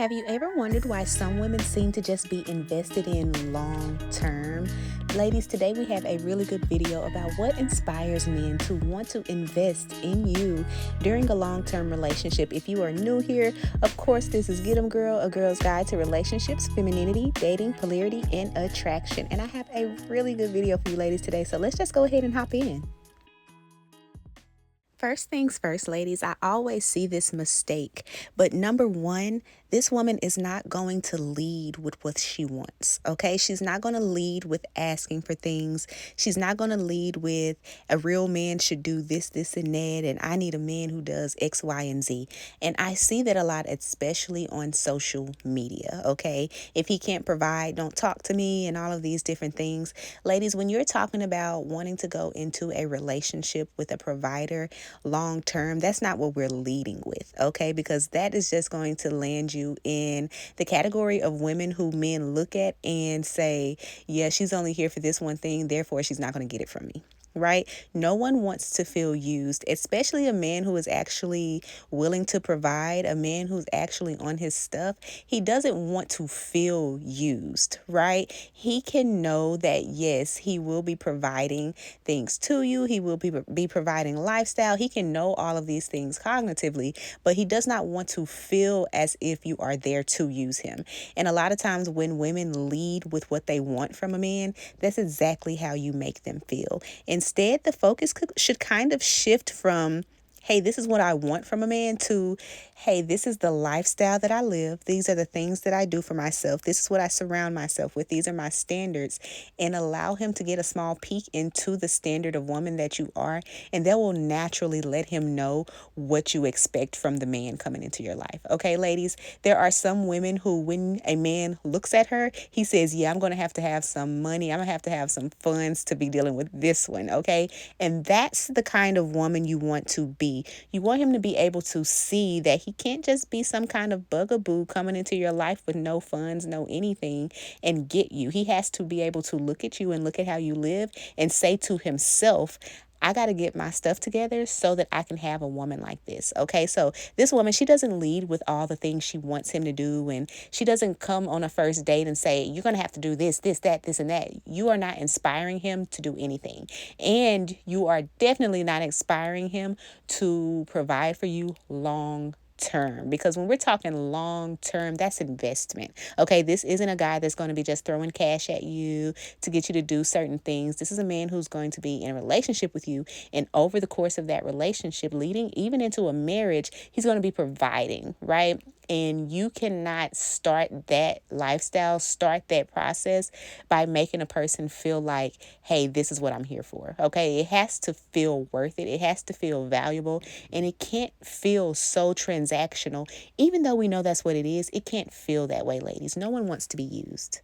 Have you ever wondered why some women seem to just be invested in long term? Ladies, today we have a really good video about what inspires men to want to invest in you during a long term relationship. If you are new here, of course, this is Get 'em Girl, a girl's guide to relationships, femininity, dating, polarity, and attraction. And I have a really good video for you ladies today, so let's just go ahead and hop in. First things first, ladies, I always see this mistake. But number one, this woman is not going to lead with what she wants, okay? She's not going to lead with asking for things. She's not going to lead with a real man should do this, this, and that, and I need a man who does X, Y, and Z. And I see that a lot, especially on social media, okay? If he can't provide, don't talk to me, and all of these different things. Ladies, when you're talking about wanting to go into a relationship with a provider, long term, that's not what we're leading with, okay? Because that is just going to land you in the category of women who men look at and say, yeah, she's only here for this one thing, therefore she's not going to get it from me. Right? No one wants to feel used, especially a man who is actually willing to provide, a man who's actually on his stuff. He doesn't want to feel used, right? He can know that, yes, he will be providing things to you. He will be providing lifestyle. He can know all of these things cognitively, but he does not want to feel as if you are there to use him. And a lot of times when women lead with what they want from a man, that's exactly how you make them feel. Instead, the focus should kind of shift from, hey, this is what I want from a man, to, hey, this is the lifestyle that I live. These are the things that I do for myself. This is what I surround myself with. These are my standards. And allow him to get a small peek into the standard of woman that you are. And that will naturally let him know what you expect from the man coming into your life. Okay, ladies, there are some women who, when a man looks at her, he says, yeah, I'm going to have some money. I'm going to have some funds to be dealing with this one. Okay. And that's the kind of woman you want to be. You want him to be able to see that he can't just be some kind of bugaboo coming into your life with no funds, no anything, and get you. He has to be able to look at you and look at how you live and say to himself, I got to get my stuff together so that I can have a woman like this. Okay, so this woman, she doesn't lead with all the things she wants him to do. And she doesn't come on a first date and say, you're going to have to do this, this, that, this, and that. You are not inspiring him to do anything. And you are definitely not inspiring him to provide for you long term, because when we're talking long term, that's investment. Okay, this isn't a guy that's going to be just throwing cash at you to get you to do certain things. This is a man who's going to be in a relationship with you, and over the course of that relationship, leading even into a marriage, he's going to be providing, right? And you cannot start that lifestyle, start that process by making a person feel like, hey, this is what I'm here for. Okay, it has to feel worth it. It has to feel valuable, and it can't feel so transactional. Even though we know that's what it is, it can't feel that way, ladies. No one wants to be used.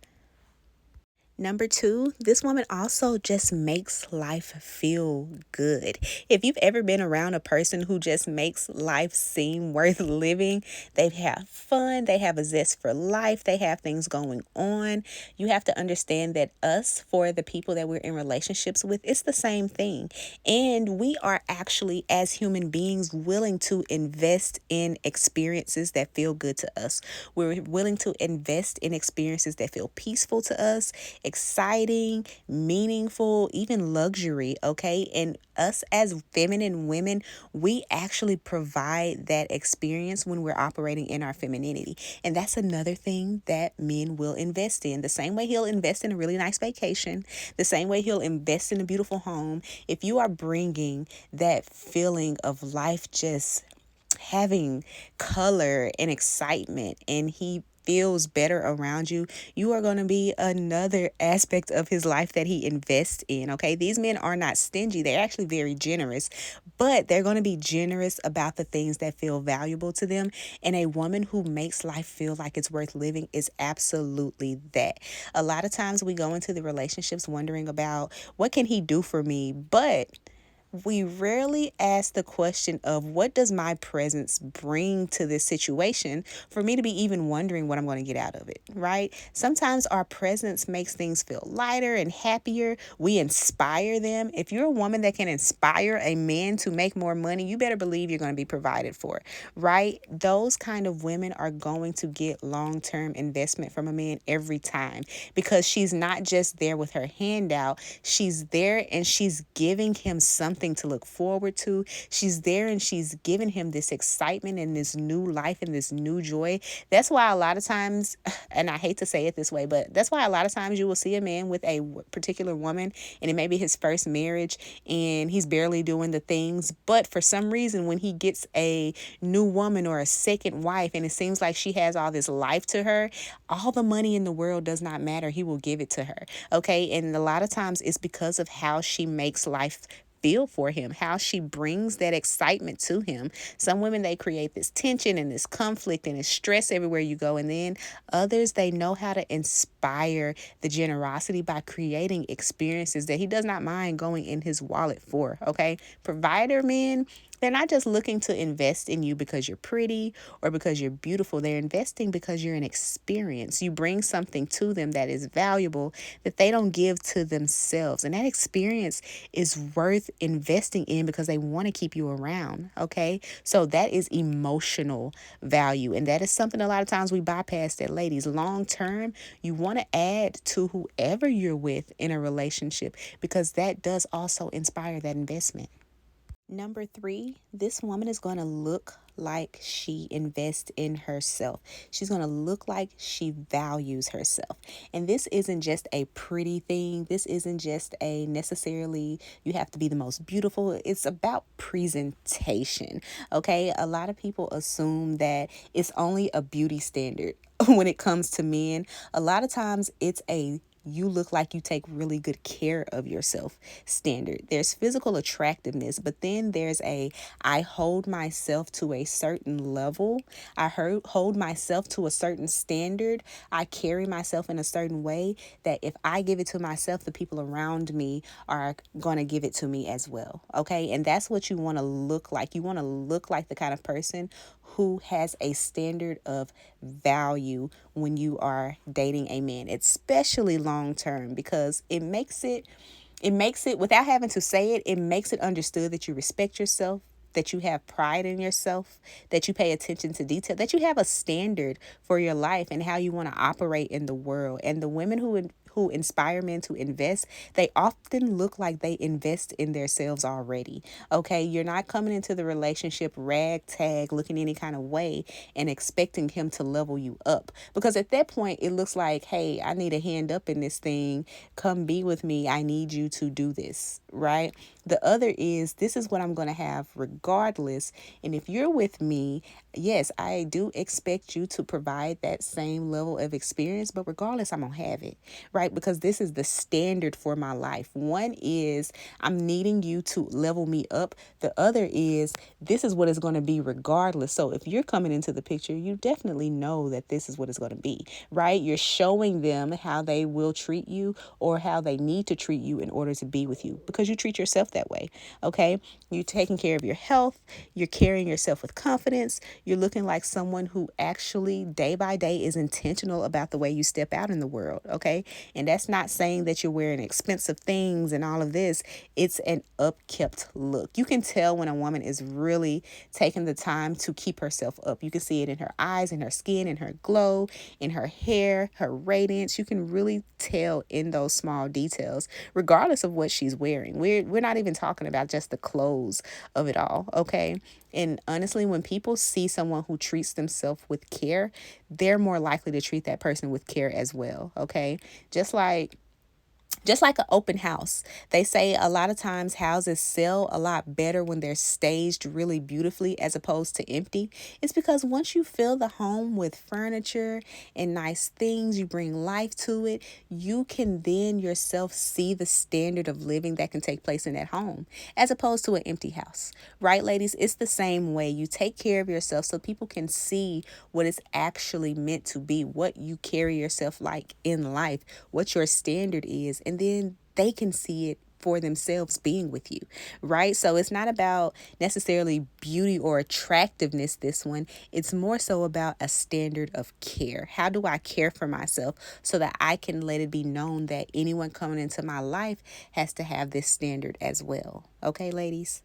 Number two, this woman also just makes life feel good. If you've ever been around a person who just makes life seem worth living, they have fun, they have a zest for life, they have things going on. You have to understand that us, for the people that we're in relationships with, it's the same thing. And we are actually, as human beings, willing to invest in experiences that feel good to us. We're willing to invest in experiences that feel peaceful to us, exciting, meaningful, even luxury, okay? And us as feminine women, we actually provide that experience when we're operating in our femininity. And that's another thing that men will invest in. The same way he'll invest in a really nice vacation, the same way he'll invest in a beautiful home. If you are bringing that feeling of life just having color and excitement, and he feels better around you, you are going to be another aspect of his life that he invests in. Okay, these men are not stingy, they're actually very generous, but they're going to be generous about the things that feel valuable to them. And a woman who makes life feel like it's worth living is absolutely that. A lot of times we go into the relationships wondering about, what can he do for me? But we rarely ask the question of what does my presence bring to this situation for me to be even wondering what I'm going to get out of it, right? Sometimes our presence makes things feel lighter and happier. We inspire them. If you're a woman that can inspire a man to make more money, you better believe you're going to be provided for, right? Those kind of women are going to get long-term investment from a man every time, because she's not just there with her hand out. She's there and she's giving him something to look forward to. She's there and she's giving him this excitement and this new life and this new joy. That's why a lot of times, and I hate to say it this way, but that's why a lot of times you will see a man with a particular woman and it may be his first marriage and he's barely doing the things. But for some reason, when he gets a new woman or a second wife and it seems like she has all this life to her, all the money in the world does not matter. He will give it to her. Okay. And a lot of times it's because of how she makes life feel for him, how she brings that excitement to him. Some women, they create this tension and this conflict and this stress everywhere you go. And then others, they know how to inspire the generosity by creating experiences that he does not mind going in his wallet for. Okay. Provider men, they're not just looking to invest in you because you're pretty or because you're beautiful. They're investing because you're an experience. You bring something to them that is valuable that they don't give to themselves. And that experience is worth investing in because they want to keep you around. Okay. So that is emotional value. And that is something a lot of times we bypass that, ladies. Long term, you want to add to whoever you're with in a relationship because that does also inspire that investment. Number three, this woman is going to look like she invests in herself. She's going to look like she values herself. And this isn't just a pretty thing. This isn't just a necessarily you have to be the most beautiful. It's about presentation. Okay. A lot of people assume that it's only a beauty standard when it comes to men. A lot of times it's a you look like you take really good care of yourself standard. There's physical attractiveness, but then there's a I hold myself to a certain level. Hold myself to a certain standard. I carry myself in a certain way that if I give it to myself, the people around me are going to give it to me as well. Okay. And that's what you want to look like. You want to look like the kind of person who has a standard of value when you are dating a man, especially long term, because it makes it without having to say it, it makes it understood that you respect yourself, that you have pride in yourself, that you pay attention to detail, that you have a standard for your life and how you want to operate in the world. And the women who inspire men to invest, they often look like they invest in themselves already. Okay, you're not coming into the relationship ragtag looking any kind of way and expecting him to level you up, because at that point it looks like, hey, I need a hand up in this thing, come be with me, I need you to do this, right? The other is, this is what I'm going to have regardless. And if you're with me, yes, I do expect you to provide that same level of experience, but regardless, I'm going to have it, right? Because this is the standard for my life. One is I'm needing you to level me up. The other is this is what it's going to be regardless. So if you're coming into the picture, you definitely know that this is what it's going to be, right? You're showing them how they will treat you or how they need to treat you in order to be with you, because you treat yourself that way. Okay. You're taking care of your health. You're carrying yourself with confidence. You're looking like someone who actually day by day is intentional about the way you step out in the world. Okay. And that's not saying that you're wearing expensive things and all of this. It's an upkept look. You can tell when a woman is really taking the time to keep herself up. You can see it in her eyes, in her skin, in her glow, in her hair, her radiance. You can really tell in those small details, regardless of what she's wearing. We're not even talking about just the clothes of it all, okay? And honestly, when people see someone who treats themselves with care, they're more likely to treat that person with care as well, okay? Just like an open house. They say a lot of times houses sell a lot better when they're staged really beautifully as opposed to empty. It's because once you fill the home with furniture and nice things, you bring life to it, you can then yourself see the standard of living that can take place in that home as opposed to an empty house. Right, ladies? It's the same way. You take care of yourself so people can see what it's actually meant to be, what you carry yourself like in life, what your standard is, and then they can see it for themselves being with you, right? So it's not about necessarily beauty or attractiveness, this one. It's more so about a standard of care. How do I care for myself so that I can let it be known that anyone coming into my life has to have this standard as well? Okay, ladies?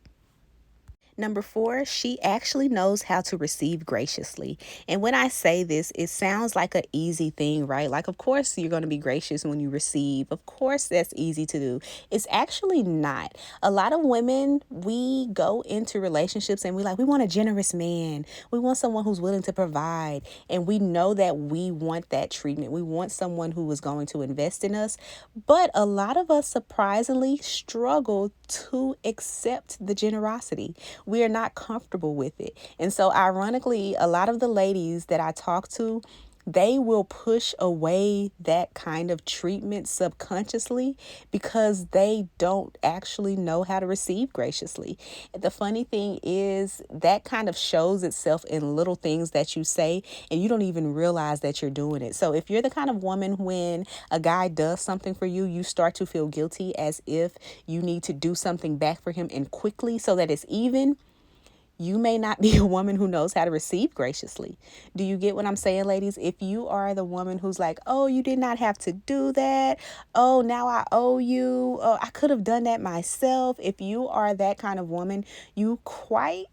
Number four, she actually knows how to receive graciously. And when I say this, it sounds like an easy thing, right? Like, of course, you're going to be gracious when you receive. Of course, that's easy to do. It's actually not. A lot of women, we go into relationships and we want a generous man. We want someone who's willing to provide. And we know that we want that treatment. We want someone who is going to invest in us. But a lot of us surprisingly struggle to accept the generosity. We are not comfortable with it. And so, ironically, a lot of the ladies that I talk to, they will push away that kind of treatment subconsciously because they don't actually know how to receive graciously. The funny thing is that kind of shows itself in little things that you say and you don't even realize that you're doing it. So if you're the kind of woman when a guy does something for you, you start to feel guilty as if you need to do something back for him and quickly so that it's even, you may not be a woman who knows how to receive graciously. Do you get what I'm saying, ladies? If you are the woman who's like, oh, you did not have to do that. Oh, now I owe you. Oh, I could have done that myself. If you are that kind of woman, you quite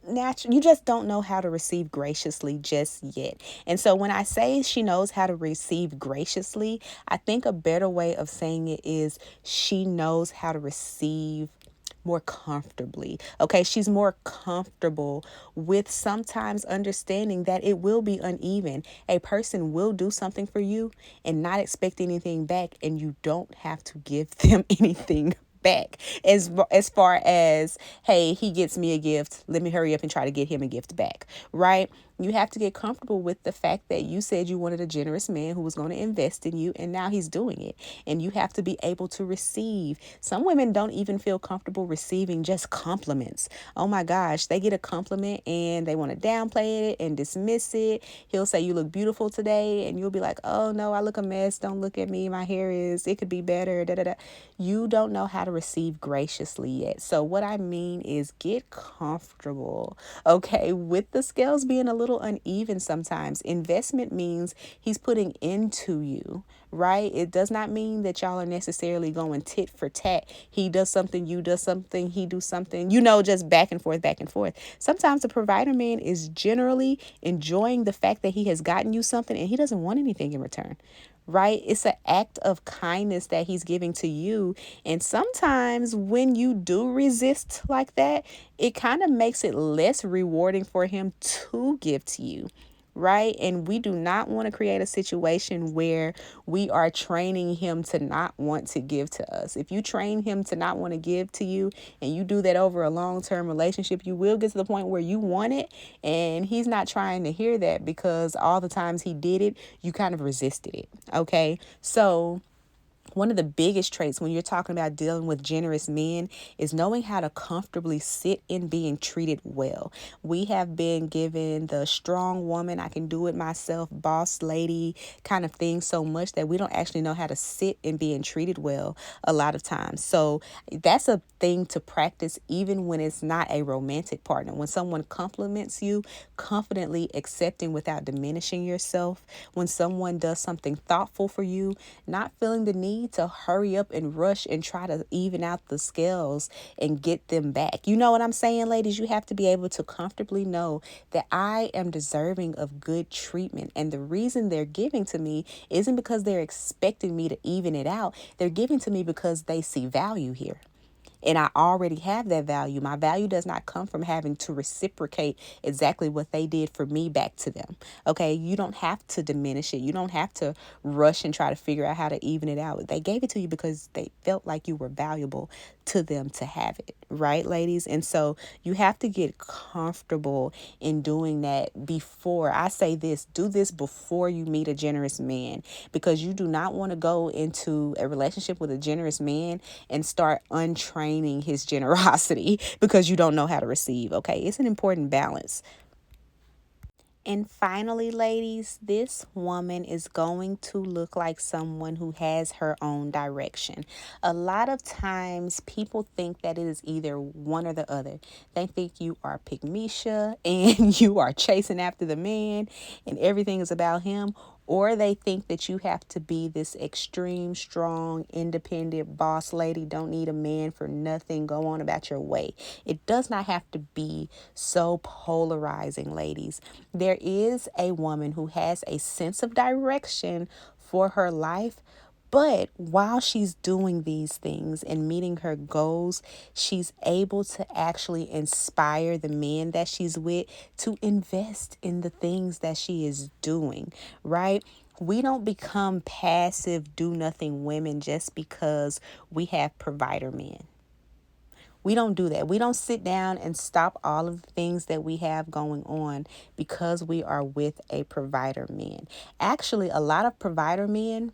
natural, you just don't know how to receive graciously just yet. And so when I say she knows how to receive graciously, I think a better way of saying it is she knows how to receive more comfortably. Okay, she's more comfortable with sometimes understanding that it will be uneven. A person will do something for you and not expect anything back, and you don't have to give them anything back. As far as, hey, he gets me a gift, let me hurry up and try to get him a gift back, right? You have to get comfortable with the fact that you said you wanted a generous man who was going to invest in you, and now he's doing it. And you have to be able to receive. Some women don't even feel comfortable receiving just compliments. Oh my gosh, they get a compliment and they want to downplay it and dismiss it. He'll say, you look beautiful today, and you'll be like, oh no, I look a mess. Don't look at me. My hair it could be better. Da, da, da. You don't know how to receive graciously yet. So what I mean is get comfortable, okay, with the scales being a little uneven sometimes. Investment means he's putting into you, right? It does not mean that y'all are necessarily going tit for tat. He does something, you do something, he do something, just back and forth, back and forth. Sometimes the provider man is generally enjoying the fact that he has gotten you something and he doesn't want anything in return. Right? It's an act of kindness that he's giving to you. And sometimes when you do resist like that, it kind of makes it less rewarding for him to give to you. Right? And we do not want to create a situation where we are training him to not want to give to us. If you train him to not want to give to you and you do that over a long-term relationship, you will get to the point where you want it and he's not trying to hear that because all the times he did it, you kind of resisted it. Okay? So one of the biggest traits when you're talking about dealing with generous men is knowing how to comfortably sit in being treated well. We have been given the strong woman, I can do it myself, boss lady kind of thing so much that we don't actually know how to sit in being treated well a lot of times. So that's a thing to practice even when it's not a romantic partner. When someone compliments you, confidently accepting without diminishing yourself. When someone does something thoughtful for you, not feeling the need to hurry up and rush and try to even out the scales and get them back. You know what I'm saying, ladies? You have to be able to comfortably know that I am deserving of good treatment. And the reason they're giving to me isn't because they're expecting me to even it out. They're giving to me because they see value here. And I already have that value. My value does not come from having to reciprocate exactly what they did for me back to them. Okay, you don't have to diminish it. You don't have to rush and try to figure out how to even it out. They gave it to you because they felt like you were valuable to them to have it, right, ladies? And so you have to get comfortable in doing that before. I say this, do this before you meet a generous man, because you do not want to go into a relationship with a generous man and start untraining his generosity because you don't know how to receive. Okay, it's an important balance. And finally, ladies, this woman is going to look like someone who has her own direction. A lot of times, people think that it is either one or the other. They think you are Pygmesia and you are chasing after the man and everything is about him. Or they think that you have to be this extreme, strong, independent boss lady, don't need a man for nothing, go on about your way. It does not have to be so polarizing, ladies. There is a woman who has a sense of direction for her life, but while she's doing these things and meeting her goals, she's able to actually inspire the men that she's with to invest in the things that she is doing, right? We don't become passive, do nothing women just because we have provider men. We don't do that. We don't sit down and stop all of the things that we have going on because we are with a provider man. Actually, a lot of provider men,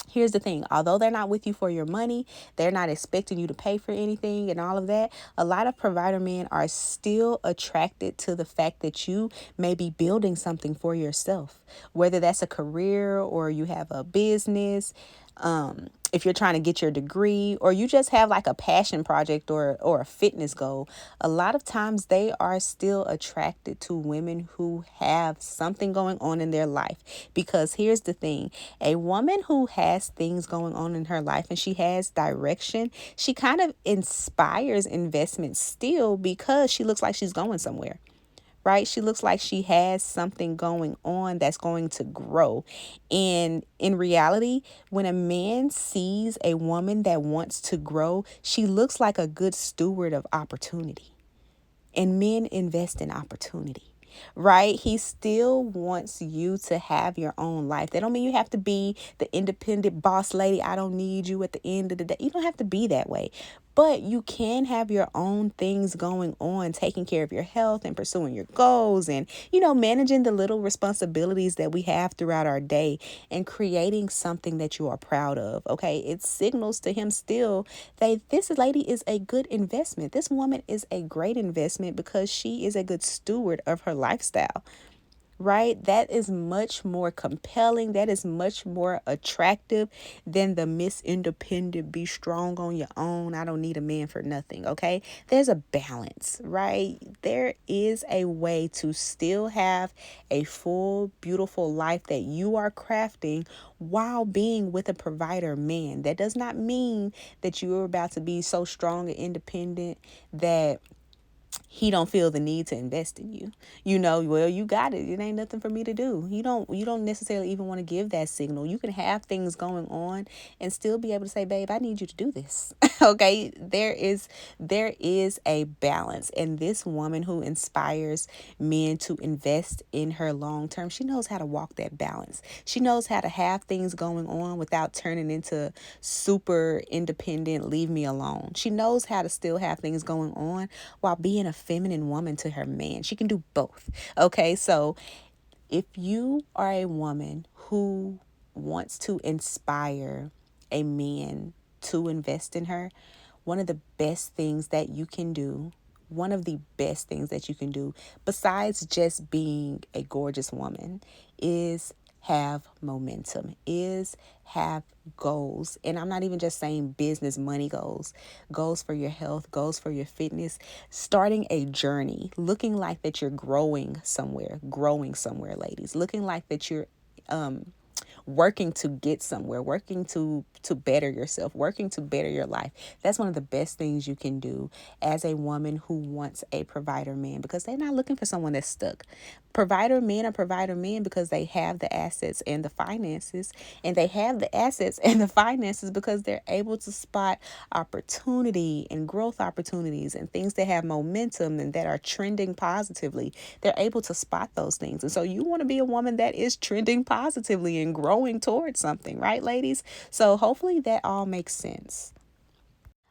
here's the thing, although they're not with you for your money, they're not expecting you to pay for anything and all of that, a lot of provider men are still attracted to the fact that you may be building something for yourself, whether that's a career or you have a business. If you're trying to get your degree or you just have like a passion project or a fitness goal, a lot of times they are still attracted to women who have something going on in their life. Because here's the thing, a woman who has things going on in her life and she has direction, she kind of inspires investment still because she looks like she's going somewhere, right? She looks like she has something going on that's going to grow. And in reality, when a man sees a woman that wants to grow, she looks like a good steward of opportunity. And men invest in opportunity, right? He still wants you to have your own life. That don't mean you have to be the independent boss lady. I don't need you at the end of the day. You don't have to be that way. But you can have your own things going on, taking care of your health and pursuing your goals and, managing the little responsibilities that we have throughout our day and creating something that you are proud of. Okay. It signals to him still that this lady is a good investment. This woman is a great investment because she is a good steward of her lifestyle, right? That is much more compelling. That is much more attractive than the Miss Independent, be strong on your own. I don't need a man for nothing. Okay. There's a balance, right? There is a way to still have a full, beautiful life that you are crafting while being with a provider man. That does not mean that you're about to be so strong and independent that he don't feel the need to invest in you. Well, you got it. It ain't nothing for me to do. You don't necessarily even want to give that signal. You can have things going on and still be able to say, babe, I need you to do this. Okay. There is a balance. And this woman who inspires men to invest in her long term, she knows how to walk that balance. She knows how to have things going on without turning into super independent, leave me alone. She knows how to still have things going on while being a feminine woman to her man. She can do both. Okay, so if you are a woman who wants to inspire a man to invest in her, one of the best things that you can do, one of the best things that you can do, besides just being a gorgeous woman, is have momentum, is have goals. And I'm not even just saying business money goals, goals for your health, goals for your fitness, starting a journey, looking like that you're growing somewhere, ladies, looking like that you're working to get somewhere, working to better yourself, working to better your life. That's one of the best things you can do as a woman who wants a provider man, because they're not looking for someone that's stuck. Provider men are provider men because they have the assets and the finances, and they have the assets and the finances because they're able to spot opportunity and growth opportunities and things that have momentum and that are trending positively. They're able to spot those things. And so you want to be a woman that is trending positively and growing towards something, right, ladies? So hopefully that all makes sense.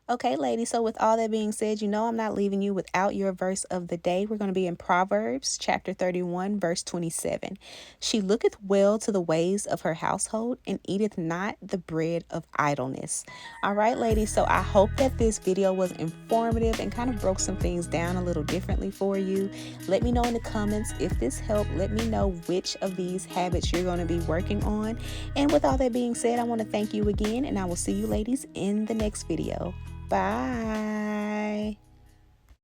Okay, ladies, so with all that being said, you know I'm not leaving you without your verse of the day. We're going to be in Proverbs chapter 31, verse 27. She looketh well to the ways of her household and eateth not the bread of idleness. All right, ladies, so I hope that this video was informative and kind of broke some things down a little differently for you. Let me know in the comments if this helped. Let me know which of these habits you're going to be working on. And with all that being said, I want to thank you again, and I will see you ladies in the next video. Bye.